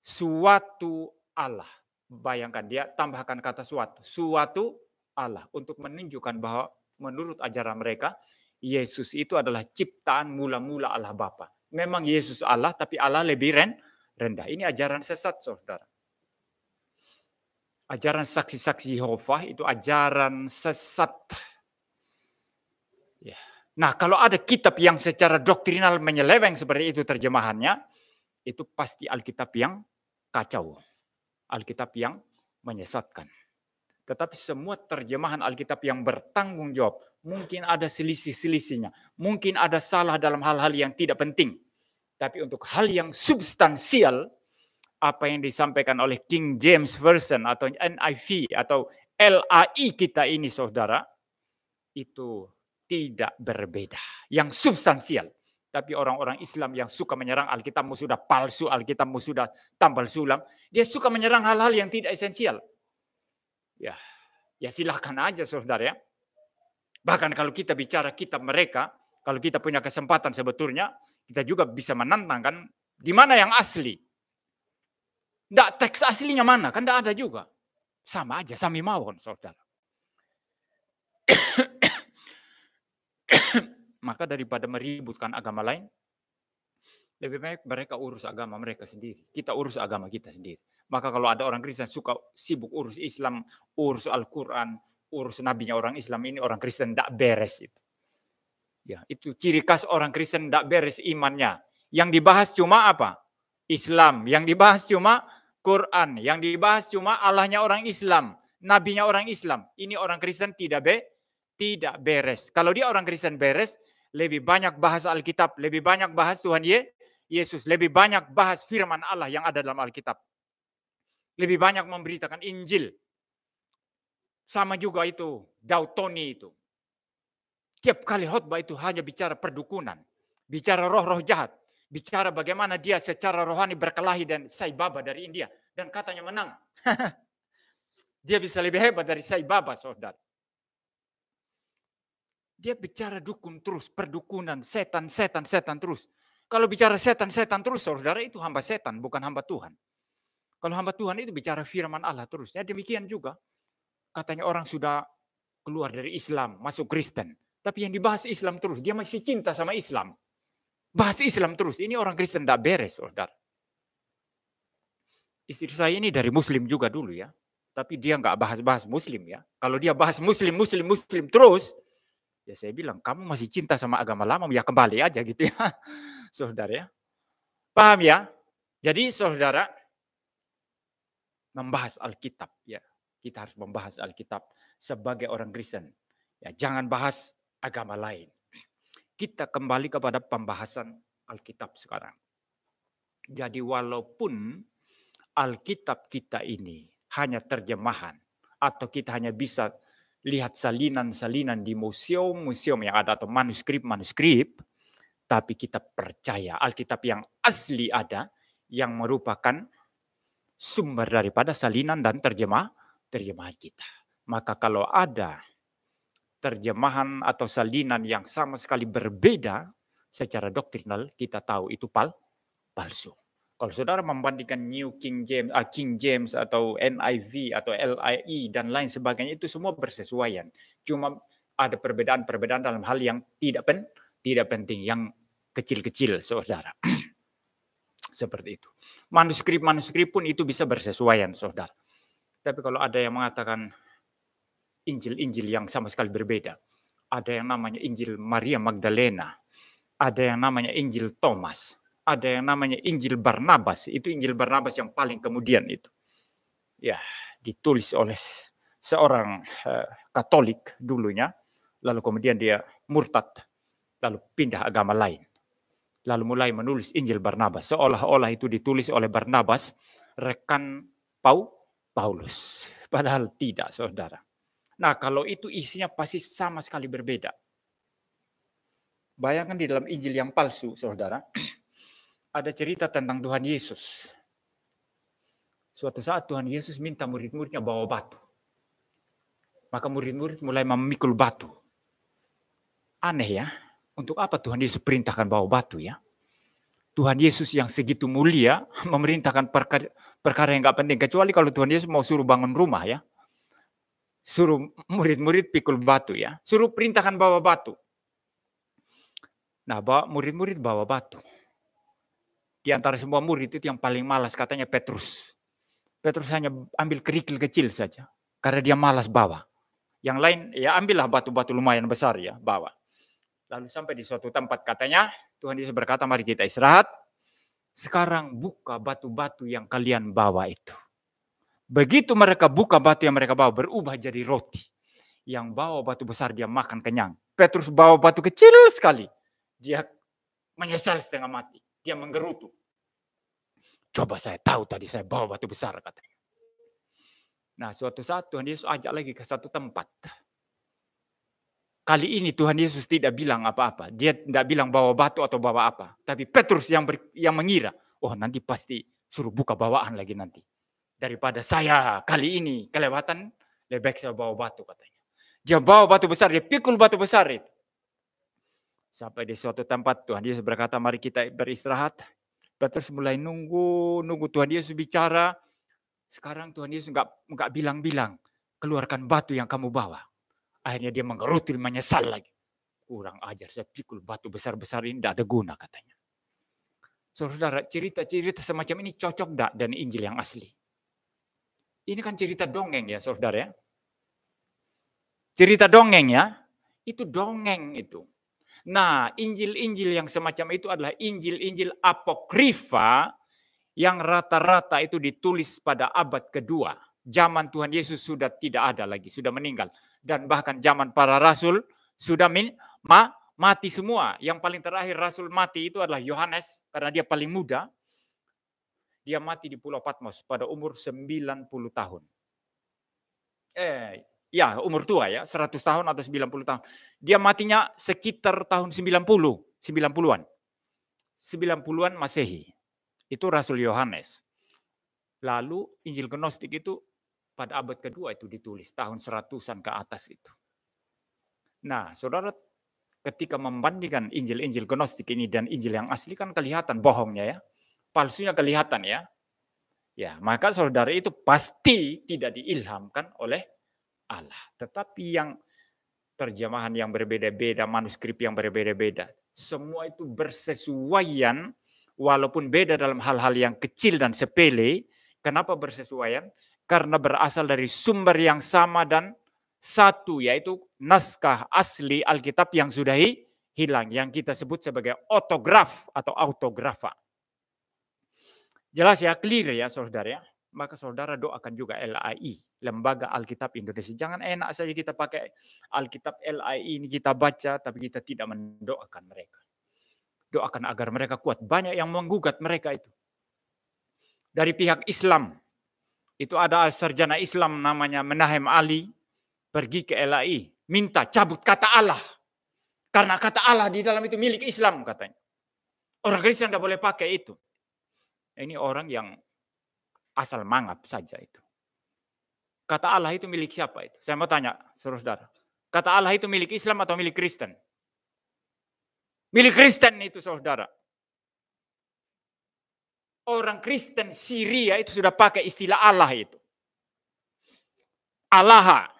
suatu Allah. Bayangkan dia tambahkan kata suatu. Suatu Allah. Untuk menunjukkan bahwa menurut ajaran mereka, Yesus itu adalah ciptaan mula-mula Allah Bapa. Memang Yesus Allah, tapi Allah lebih rendah. Ini ajaran sesat saudara. Ajaran saksi-saksi Yehova itu ajaran sesat. Ya. Nah, kalau ada kitab yang secara doktrinal menyeleweng seperti itu terjemahannya, itu pasti Alkitab yang kacau. Alkitab yang menyesatkan. Tetapi semua terjemahan Alkitab yang bertanggung jawab, mungkin ada selisih-selisihnya, mungkin ada salah dalam hal-hal yang tidak penting. Tapi untuk hal yang substansial, apa yang disampaikan oleh King James Version atau NIV atau LAI kita ini, saudara, itu tidak berbeda. Yang substansial. Tapi orang-orang Islam yang suka menyerang Alkitabmu sudah palsu, Alkitabmu sudah tambal sulam, dia suka menyerang hal-hal yang tidak esensial. Ya silahkan aja, saudara ya. Bahkan kalau kita bicara kitab mereka, kalau kita punya kesempatan sebetulnya, kita juga bisa menantang kan, di mana yang asli? Nggak, teks aslinya mana? Kan nggak ada juga. Sama aja, sami mawon, saudara. Maka daripada meributkan agama lain, lebih baik mereka urus agama mereka sendiri. Kita urus agama kita sendiri. Maka kalau ada orang Kristen suka sibuk urus Islam, urus Al-Quran, urus nabinya orang Islam, ini orang Kristen tidak beres itu. Ya, itu ciri khas orang Kristen tidak beres imannya. Yang dibahas cuma apa? Islam. Yang dibahas cuma Quran. Yang dibahas cuma Allahnya orang Islam, nabinya orang Islam. Ini orang Kristen tidak beres. Kalau dia orang Kristen beres, lebih banyak bahas Alkitab, lebih banyak bahas Tuhan Yesus, lebih banyak bahas firman Allah yang ada dalam Alkitab. Lebih banyak memberitakan Injil. Sama juga itu, Dautoni itu. Tiap kali khotbah itu hanya bicara perdukunan, bicara roh-roh jahat, bicara bagaimana dia secara rohani berkelahi dan Sai Baba dari India. Dan katanya menang. Dia bisa lebih hebat dari Sai Baba, saudara. Dia bicara dukun terus, perdukunan, setan terus. Kalau bicara setan terus, saudara, itu hamba setan, bukan hamba Tuhan. Kalau hamba Tuhan itu bicara firman Allah terus. Ya demikian juga. Katanya orang sudah keluar dari Islam, masuk Kristen. Tapi yang dibahas Islam terus. Dia masih cinta sama Islam. Bahas Islam terus. Ini orang Kristen tidak beres, saudara. Istri saya ini dari Muslim juga dulu ya. Tapi dia nggak bahas-bahas Muslim ya. Kalau dia bahas Muslim terus, ya saya bilang, kamu masih cinta sama agama lama, ya kembali aja gitu ya. Saudara ya. Paham ya? Jadi saudara, membahas Alkitab ya. Kita harus membahas Alkitab sebagai orang Kristen. Ya, jangan bahas agama lain. Kita kembali kepada pembahasan Alkitab sekarang. Jadi walaupun Alkitab kita ini hanya terjemahan atau kita hanya bisa lihat salinan-salinan di museum-museum yang ada atau manuskrip-manuskrip, tapi kita percaya Alkitab yang asli ada yang merupakan sumber daripada salinan dan terjemahan kita. Maka kalau ada terjemahan atau salinan yang sama sekali berbeda secara doktrinal, kita tahu itu palsu. Kalau saudara membandingkan New King James atau NIV atau LAI dan lain sebagainya, itu semua bersesuaian. Cuma ada perbedaan-perbedaan dalam hal yang tidak penting, yang kecil-kecil, saudara. Seperti itu. Manuskrip pun itu bisa bersesuaian, saudara. Tapi kalau ada yang mengatakan Injil yang sama sekali berbeda, ada yang namanya Injil Maria Magdalena, ada yang namanya Injil Thomas, ada yang namanya Injil Barnabas. Itu Injil Barnabas yang paling kemudian itu. Ya, ditulis oleh seorang Katolik dulunya, lalu kemudian dia murtad, lalu pindah agama lain. Lalu mulai menulis Injil Barnabas. Seolah-olah itu ditulis oleh Barnabas, rekan Paulus. Padahal tidak, saudara. Nah, kalau itu isinya pasti sama sekali berbeda. Bayangkan di dalam Injil yang palsu, saudara, ada cerita tentang Tuhan Yesus. Suatu saat Tuhan Yesus minta murid-muridnya bawa batu. Maka murid-murid mulai memikul batu. Aneh ya, untuk apa Tuhan Yesus perintahkan bawa batu ya? Tuhan Yesus yang segitu mulia memerintahkan perkara yang nggak penting. Kecuali kalau Tuhan Yesus mau suruh bangun rumah ya. Suruh murid-murid pikul batu ya. Suruh perintahkan bawa batu. Nah, murid-murid bawa batu. Di antara semua murid itu yang paling malas katanya Petrus. Petrus hanya ambil kerikil kecil saja. Karena dia malas bawa. Yang lain ya ambillah batu-batu lumayan besar ya bawa. Lalu sampai di suatu tempat katanya, Tuhan Yesus berkata, mari kita istirahat. Sekarang buka batu-batu yang kalian bawa itu. Begitu mereka buka batu yang mereka bawa, berubah jadi roti. Yang bawa batu besar dia makan kenyang. Petrus bawa batu kecil sekali. Dia menyesal setengah mati. Dia menggerutu. Coba saya tahu tadi saya bawa batu besar katanya. Nah, suatu saat Tuhan Yesus ajak lagi ke satu tempat. Kali ini Tuhan Yesus tidak bilang apa-apa. Dia tidak bilang bawa batu atau bawa apa. Tapi Petrus yang mengira, oh nanti pasti suruh buka bawaan lagi nanti. Daripada saya kali ini kelewatan, lebih baik saya bawa batu katanya. Dia bawa batu besar, dia pikul batu besar itu. Sampai di suatu tempat Tuhan Yesus berkata, mari kita beristirahat. Petrus mulai nunggu Tuhan Yesus bicara. Sekarang Tuhan Yesus enggak bilang-bilang, keluarkan batu yang kamu bawa. Akhirnya dia menggerutu, menyesal lagi. Kurang ajar, saya pikul batu besar-besar ini tidak ada guna katanya. Saudara, cerita-cerita semacam ini cocok enggak dengan Injil yang asli? Ini kan cerita dongeng ya saudara ya. Cerita dongeng ya, itu dongeng itu. Nah, Injil-Injil yang semacam itu adalah Injil-Injil apokrifa yang rata-rata itu ditulis pada abad kedua. Zaman Tuhan Yesus sudah tidak ada lagi, sudah meninggal. Dan bahkan zaman para rasul sudah mati semua. Yang paling terakhir rasul mati itu adalah Yohanes, karena dia paling muda. Dia mati di Pulau Patmos pada umur 90 tahun. Ya, umur tua ya, 100 tahun atau 90 tahun. Dia matinya sekitar tahun 90-an. 90-an Masehi. Itu Rasul Yohanes. Lalu Injil Gnostik itu pada abad kedua itu ditulis, tahun 100-an ke atas itu. Nah, saudara, ketika membandingkan Injil-Injil Gnostik ini dan Injil yang asli kan kelihatan bohongnya ya. Palsunya kelihatan ya. Ya, maka saudara itu pasti tidak diilhamkan oleh Allah. Tetapi yang terjemahan yang berbeda-beda, manuskrip yang berbeda-beda, semua itu bersesuaian walaupun beda dalam hal-hal yang kecil dan sepele. Kenapa bersesuaian? Karena berasal dari sumber yang sama dan satu, yaitu naskah asli Alkitab yang sudah hilang, yang kita sebut sebagai otograf atau autografa. Jelas ya, clear ya saudara ya. Maka saudara doakan juga LAI, Lembaga Alkitab Indonesia. Jangan enak saja kita pakai Alkitab LAI ini kita baca, tapi kita tidak mendoakan mereka. Doakan agar mereka kuat. Banyak yang menggugat mereka itu. Dari pihak Islam, itu ada sarjana Islam namanya Menahem Ali, pergi ke LAI, minta cabut kata Allah. Karena kata Allah di dalam itu milik Islam katanya. Orang Kristen tidak boleh pakai itu. Ini orang yang asal mangap saja itu. Kata Allah itu milik siapa itu? Saya mau tanya, saudara. Kata Allah itu milik Islam atau milik Kristen? Milik Kristen itu, saudara. Orang Kristen Syria itu sudah pakai istilah Allah itu. Allah.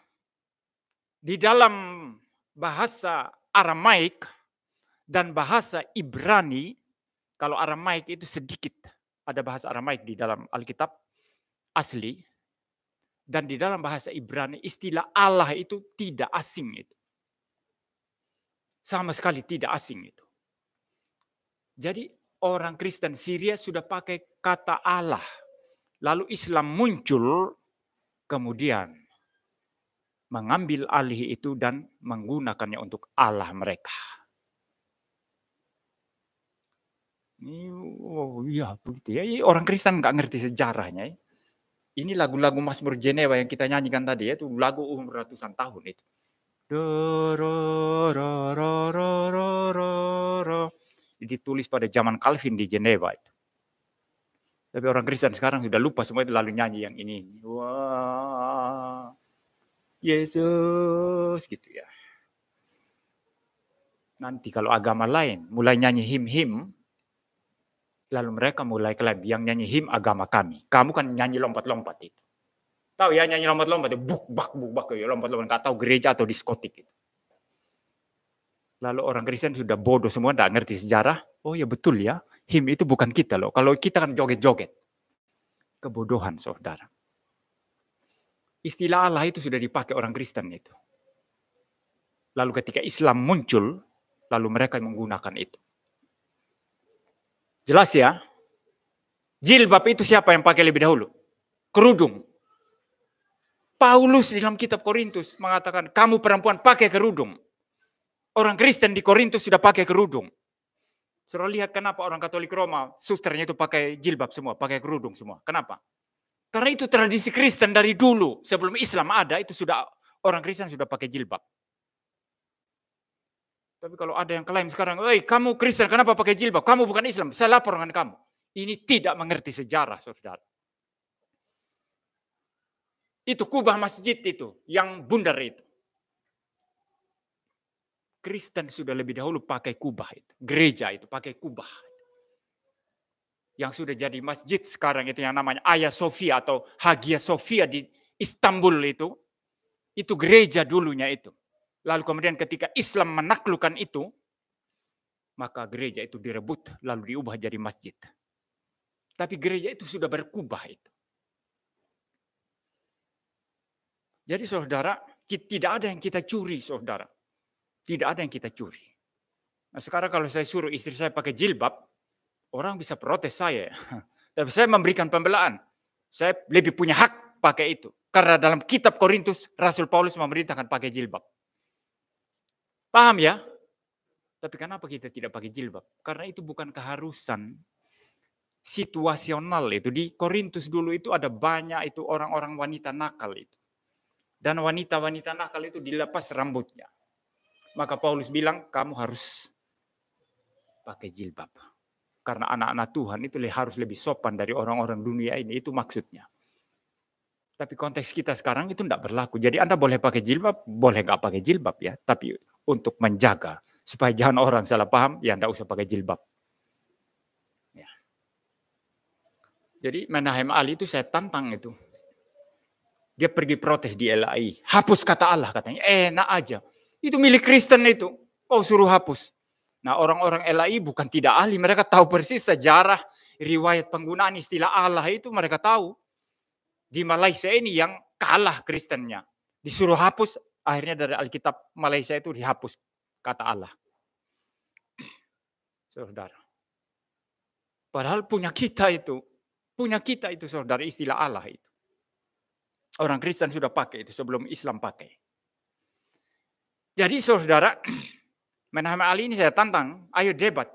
Di dalam bahasa Aramaik dan bahasa Ibrani, kalau Aramaik itu sedikit, ada bahasa Aramaik di dalam Alkitab asli, dan di dalam bahasa Ibrani istilah Allah itu tidak asing itu. Sama sekali tidak asing itu. Jadi orang Kristen Syria sudah pakai kata Allah. Lalu Islam muncul, kemudian mengambil alih itu dan menggunakannya untuk Allah mereka. Oh iya begitu ya. Orang Kristen nggak ngerti sejarahnya. Ini lagu-lagu Mazmur Jenewa yang kita nyanyikan tadi ya, itu lagu umur ratusan tahun itu. Ditulis pada zaman Calvin di Jenewa itu. Tapi orang Kristen sekarang sudah lupa semua itu, lalu nyanyi yang ini. Wah, Yesus gitu ya. Nanti kalau agama lain mulai nyanyi him-him, lalu mereka mulai klaim yang nyanyi him agama kami. Kamu kan nyanyi lompat-lompat itu. Tahu ya nyanyi lompat-lompat itu buk-bak ya, lompat-lompat, enggak tahu gereja atau diskotik itu. Lalu orang Kristen sudah bodoh semua, enggak ngerti sejarah. Oh ya betul ya, him itu bukan kita loh. Kalau kita kan joget-joget. Kebodohan saudara. Istilah Allah itu sudah dipakai orang Kristen itu. Lalu ketika Islam muncul, Lalu mereka menggunakan itu. Jelas ya? Jilbab itu siapa yang pakai lebih dahulu? Kerudung. Paulus di dalam kitab Korintus mengatakan, kamu perempuan pakai kerudung. Orang Kristen di Korintus sudah pakai kerudung. Saudara lihat kenapa orang Katolik Roma, susternya itu pakai jilbab semua, pakai kerudung semua. Kenapa? Karena itu tradisi Kristen dari dulu. Sebelum Islam ada, itu sudah orang Kristen sudah pakai jilbab. Tapi kalau ada yang klaim sekarang, kamu Kristen kenapa pakai jilbab? Kamu bukan Islam, saya lapor dengan kamu. Ini tidak mengerti sejarah, saudara. Itu kubah masjid itu, yang bundar itu. Kristen sudah lebih dahulu pakai kubah itu. Gereja itu pakai kubah. Yang sudah jadi masjid sekarang itu yang namanya Hagia Sophia atau Hagia Sophia di Istanbul itu gereja dulunya itu. Lalu kemudian ketika Islam menaklukkan itu, maka gereja itu direbut lalu diubah jadi masjid. Tapi gereja itu sudah berkubah itu. Jadi saudara, tidak ada yang kita curi saudara. Tidak ada yang kita curi. Nah sekarang kalau saya suruh istri saya pakai jilbab, orang bisa protes saya. Tapi saya memberikan pembelaan. Saya lebih punya hak pakai itu. Karena dalam kitab Korintus, Rasul Paulus memerintahkan pakai jilbab. Paham ya? Tapi kenapa kita tidak pakai jilbab? Karena itu bukan keharusan situasional itu. Di Korintus dulu itu ada banyak itu orang-orang wanita nakal itu. Dan wanita-wanita nakal itu dilepas rambutnya. Maka Paulus bilang, kamu harus pakai jilbab. Karena anak-anak Tuhan itu harus lebih sopan dari orang-orang dunia ini. Itu maksudnya. Tapi konteks kita sekarang itu tidak berlaku. Jadi Anda boleh pakai jilbab, boleh nggak pakai jilbab ya. Tapi untuk menjaga, supaya jangan orang salah paham, ya tidak usah pakai jilbab. Ya. Jadi Menahem Ali itu saya tantang itu. Dia pergi protes di LAI. Hapus kata Allah katanya. Enak aja. Itu milik Kristen itu. Kau suruh hapus. Nah orang-orang LAI bukan tidak ahli. Mereka tahu persis sejarah, riwayat penggunaan istilah Allah itu mereka tahu. Di Malaysia ini yang kalah Kristennya. Disuruh hapus. Akhirnya dari Alkitab Malaysia itu dihapus kata Allah. Saudara. Padahal punya kita itu saudara istilah Allah itu. Orang Kristen sudah pakai itu sebelum Islam pakai. Jadi saudara, Menahem Ali ini saya tantang, ayo debat.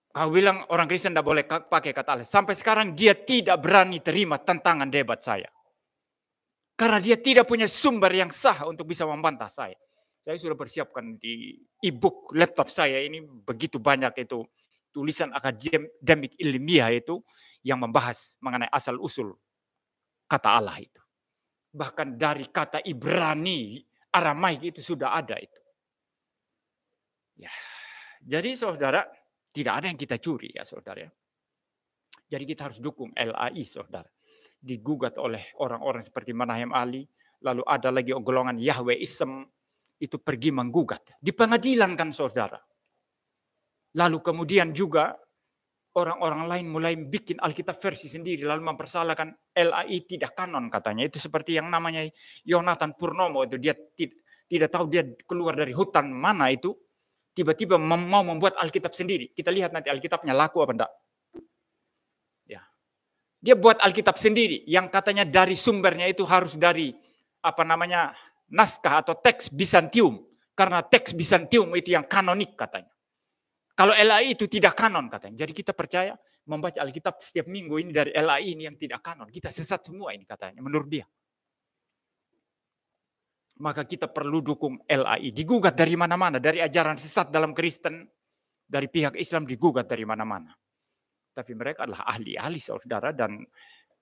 Kau bilang orang Kristen tidak boleh pakai kata Allah. Sampai sekarang dia tidak berani terima tantangan debat saya. Karena dia tidak punya sumber yang sah untuk bisa membantah saya. Saya sudah persiapkan di e-book laptop saya ini begitu banyak itu tulisan akademik ilmiah itu yang membahas mengenai asal-usul kata Allah itu. Bahkan dari kata Ibrani, Aramaik itu sudah ada itu. Ya, jadi saudara, tidak ada yang kita curi ya saudara. Jadi kita harus dukung LAI saudara. Digugat oleh orang-orang seperti Menahem Ali, lalu ada lagi golongan Yahweism itu pergi menggugat di pengadilan kan saudara. Lalu kemudian juga orang-orang lain mulai bikin Alkitab versi sendiri lalu mempersalahkan LAI tidak kanon katanya. Itu seperti yang namanya Yonatan Purnomo itu dia tidak tahu dia keluar dari hutan mana itu tiba-tiba mau membuat Alkitab sendiri. Kita lihat nanti Alkitabnya laku apa enggak. Ya. Dia buat Alkitab sendiri yang katanya dari sumbernya itu harus dari naskah atau teks Bizantium karena teks Bizantium itu yang kanonik katanya. Kalau LAI itu tidak kanon katanya. Jadi kita percaya membaca Alkitab setiap minggu ini dari LAI ini yang tidak kanon. Kita sesat semua ini katanya menurut dia. Maka kita perlu dukung LAI. Digugat dari mana-mana. Dari ajaran sesat dalam Kristen. Dari pihak Islam digugat dari mana-mana. Tapi mereka adalah ahli-ahli saudara dan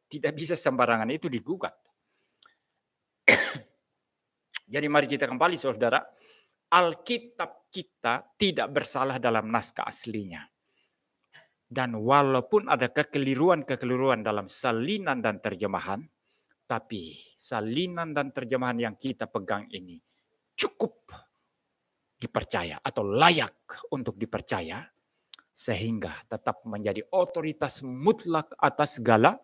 tidak bisa sembarangan itu digugat. Jadi mari kita kembali saudara. Alkitab kita tidak bersalah dalam naskah aslinya. Dan walaupun ada kekeliruan-kekeliruan dalam salinan dan terjemahan, tapi salinan dan terjemahan yang kita pegang ini cukup dipercaya atau layak untuk dipercaya, sehingga tetap menjadi otoritas mutlak atas segala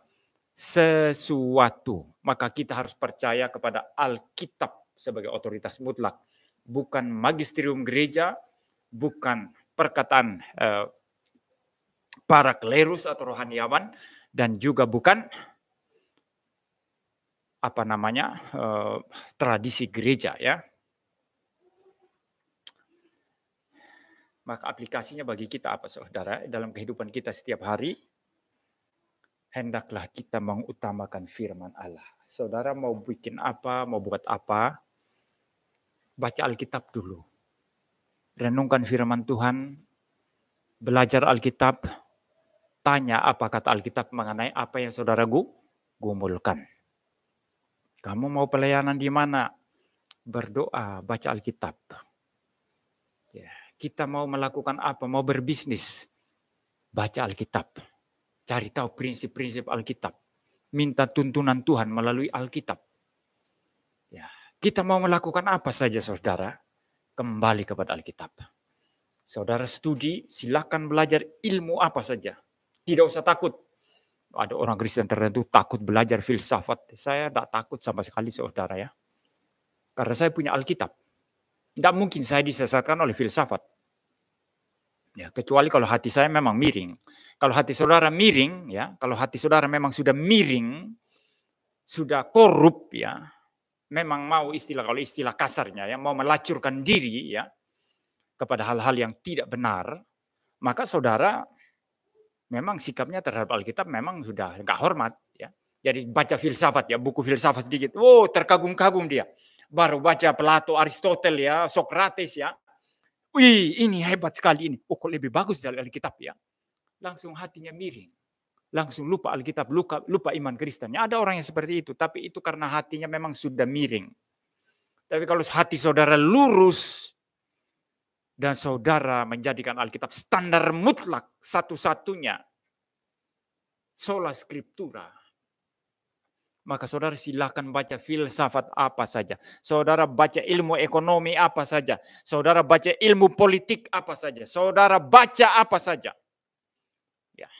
sesuatu. Maka kita harus percaya kepada Alkitab sebagai otoritas mutlak. bukan magisterium gereja, bukan perkataan para klerus atau rohaniawan, dan juga bukan tradisi gereja, ya. Maka aplikasinya bagi kita apa, saudara? Dalam kehidupan kita setiap hari, hendaklah kita mengutamakan firman Allah. Saudara mau bikin apa, mau buat apa, baca Alkitab dulu. Renungkan firman Tuhan, belajar Alkitab, tanya apa kata Alkitab mengenai apa yang saudara gumulkan. Kamu mau pelayanan di mana? Berdoa, baca Alkitab. Ya, kita mau melakukan apa? Mau berbisnis? Baca Alkitab. Cari tahu prinsip-prinsip Alkitab. Minta tuntunan Tuhan melalui Alkitab. Ya, kita mau melakukan apa saja, saudara? Kembali kepada Alkitab. Saudara studi, silakan belajar ilmu apa saja. Tidak usah takut. Ada orang Kristen tertentu takut belajar filsafat. Saya tidak takut sama sekali, saudara, ya. Karena saya punya Alkitab. Tidak mungkin saya disesatkan oleh filsafat. Ya, kecuali kalau hati saya memang miring. Kalau hati saudara miring, ya, kalau hati saudara memang sudah miring, sudah korup, ya, memang mau kalau istilah kasarnya, ya, mau melacurkan diri, ya, kepada hal-hal yang tidak benar, maka saudara memang sikapnya terhadap Alkitab memang sudah enggak hormat, ya. Jadi baca filsafat, ya, buku filsafat sedikit, terkagum-kagum dia. Baru baca Plato, Aristoteles, ya, Socrates, ya. Wih, ini hebat sekali ini. Kok lebih bagus dari Alkitab, ya. Langsung hatinya miring. Langsung lupa Alkitab, lupa iman Kristennya. Ada orang yang seperti itu, tapi itu karena hatinya memang sudah miring. Tapi kalau hati saudara lurus dan saudara menjadikan Alkitab standar mutlak satu-satunya, sola scriptura, maka saudara silakan baca filsafat apa saja. Saudara baca ilmu ekonomi apa saja. Saudara baca ilmu politik apa saja. Saudara baca apa saja. Ya,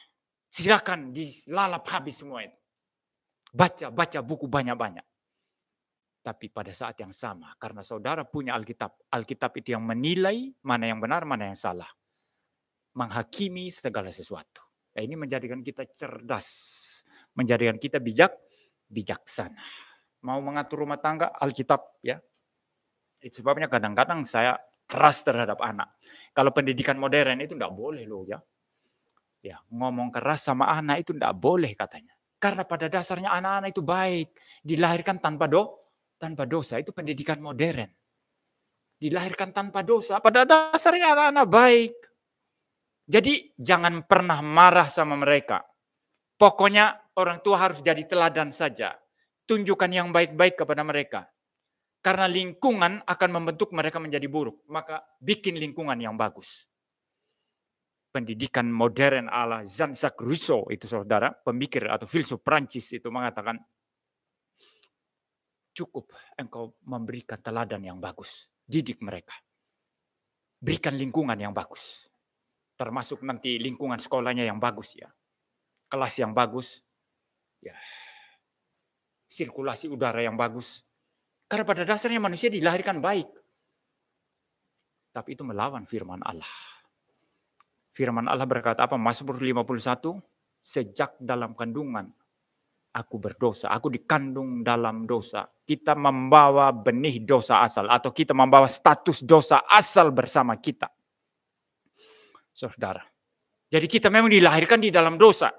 silakan dilalap habis semua itu. Baca buku banyak-banyak. Tapi pada saat yang sama, karena saudara punya Alkitab. Alkitab itu yang menilai mana yang benar, mana yang salah. Menghakimi segala sesuatu. Nah, ini menjadikan kita cerdas. Menjadikan kita bijaksana. Mau mengatur rumah tangga, Alkitab, ya. Itu sebabnya kadang-kadang saya keras terhadap anak. Kalau pendidikan modern itu enggak boleh loh, ya. Ya, ngomong keras sama anak itu enggak boleh katanya. Karena pada dasarnya anak-anak itu baik, dilahirkan tanpa dosa, itu pendidikan modern. Dilahirkan tanpa dosa, pada dasarnya anak-anak baik. Jadi jangan pernah marah sama mereka. Pokoknya orang tua harus jadi teladan saja. Tunjukkan yang baik-baik kepada mereka. Karena lingkungan akan membentuk mereka menjadi buruk. Maka bikin lingkungan yang bagus. Pendidikan modern ala Jean-Jacques Rousseau itu, saudara, pemikir atau filsuf Prancis itu mengatakan, cukup engkau memberikan teladan yang bagus. Didik mereka. Berikan lingkungan yang bagus. Termasuk nanti lingkungan sekolahnya yang bagus, ya. Kelas yang bagus, ya, sirkulasi udara yang bagus. Karena pada dasarnya manusia dilahirkan baik. Tapi itu melawan firman Allah. Firman Allah berkata apa? Mazmur 51, sejak dalam kandungan aku berdosa, aku dikandung dalam dosa. Kita membawa benih dosa asal, atau kita membawa status dosa asal bersama kita. Saudara. Jadi kita memang dilahirkan di dalam dosa.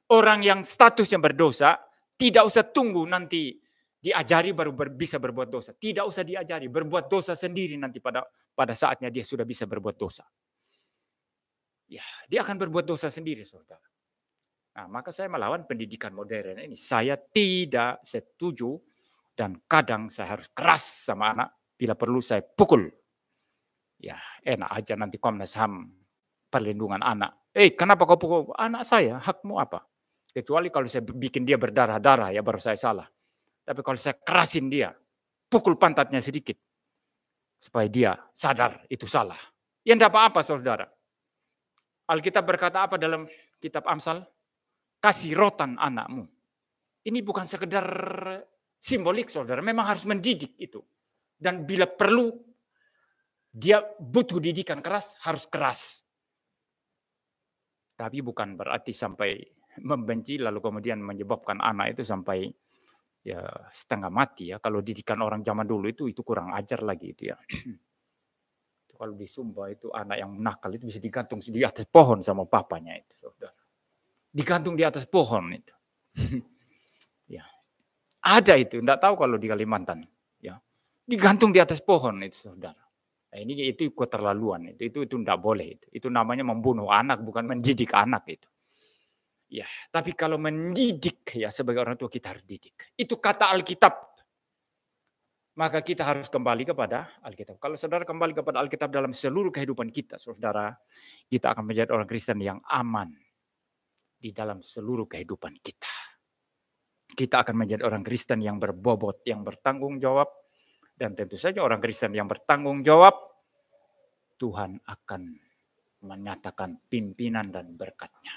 Orang yang statusnya berdosa, tidak usah tunggu nanti diajari baru bisa berbuat dosa. Tidak usah diajari, berbuat dosa sendiri nanti pada saatnya dia sudah bisa berbuat dosa. Ya, dia akan berbuat dosa sendiri, saudara. Nah, maka saya melawan pendidikan modern ini. Saya tidak setuju dan kadang saya harus keras sama anak. Bila perlu saya pukul. Ya, enak aja nanti Komnas HAM perlindungan anak. Kenapa kau pukul anak saya? Hakmu apa? Kecuali kalau saya bikin dia berdarah-darah, ya baru saya salah. Tapi kalau saya kerasin dia, pukul pantatnya sedikit. Supaya dia sadar itu salah. Ya enggak apa-apa, saudara. Alkitab berkata apa dalam kitab Amsal? Kasih rotan anakmu. Ini bukan sekedar simbolik, saudara. Memang harus mendidik itu. Dan bila perlu, Dia butuh didikan keras, harus keras. Tapi bukan berarti sampai membenci lalu kemudian menyebabkan anak itu sampai ya setengah mati ya. Kalau didikan orang zaman dulu itu kurang ajar lagi itu ya. Kalau di Sumba itu anak yang nakal itu bisa digantung di atas pohon sama papanya itu, saudara. Digantung di atas pohon itu. Ya. Ada itu, enggak tahu kalau di Kalimantan. Ya. Digantung di atas pohon itu, saudara. Nah, itu keterlaluan itu enggak boleh itu. Itu namanya membunuh anak, bukan mendidik anak itu. Ya, tapi kalau mendidik ya sebagai orang tua kita harus didik. Itu kata Alkitab. Maka kita harus kembali kepada Alkitab. Kalau saudara kembali kepada Alkitab dalam seluruh kehidupan kita, saudara, kita akan menjadi orang Kristen yang aman di dalam seluruh kehidupan kita. Kita akan menjadi orang Kristen yang berbobot, yang bertanggung jawab. Dan tentu saja orang Kristen yang bertanggung jawab, Tuhan akan menyatakan pimpinan dan berkat-Nya.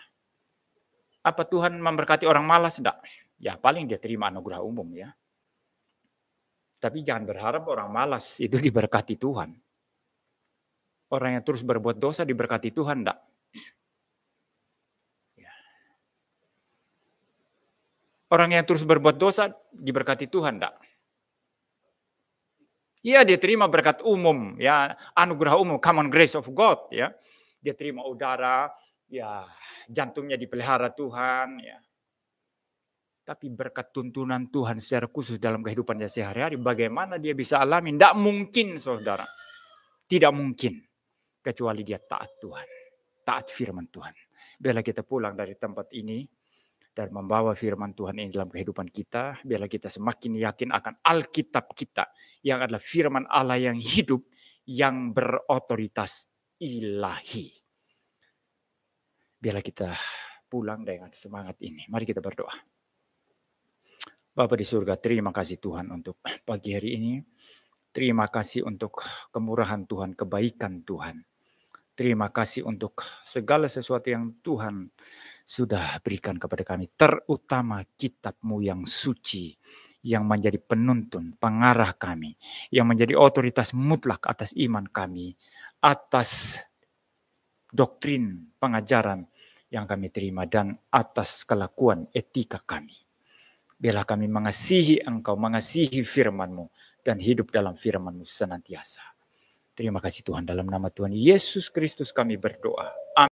Apa Tuhan memberkati orang malas? Tidak. Ya paling dia terima anugerah umum ya. Tapi jangan berharap orang malas itu diberkati Tuhan. Orang yang terus berbuat dosa diberkati Tuhan, enggak. Orang yang terus berbuat dosa diberkati Tuhan, enggak. Iya, dia terima berkat umum, ya, anugerah umum, common grace of God, ya. Dia terima udara, ya, jantungnya dipelihara Tuhan, ya. Tapi berkat tuntunan Tuhan secara khusus dalam kehidupannya sehari-hari, bagaimana dia bisa alami? Tidak mungkin, saudara. Tidak mungkin. Kecuali dia taat Tuhan. Taat firman Tuhan. Biarlah kita pulang dari tempat ini dan membawa firman Tuhan ini dalam kehidupan kita. Biarlah kita semakin yakin akan Alkitab kita. Yang adalah firman Allah yang hidup, yang berotoritas ilahi. Biarlah kita pulang dengan semangat ini. Mari kita berdoa. Bapa di surga, terima kasih Tuhan untuk pagi hari ini. Terima kasih untuk kemurahan Tuhan, kebaikan Tuhan. Terima kasih untuk segala sesuatu yang Tuhan sudah berikan kepada kami. Terutama kitab-Mu yang suci, yang menjadi penuntun, pengarah kami. Yang menjadi otoritas mutlak atas iman kami. Atas doktrin pengajaran yang kami terima dan atas kelakuan etika kami. Biarlah kami mengasihi Engkau, mengasihi firman-Mu, dan hidup dalam firman-Mu senantiasa. Terima kasih Tuhan, dalam nama Tuhan Yesus Kristus kami berdoa. Amin.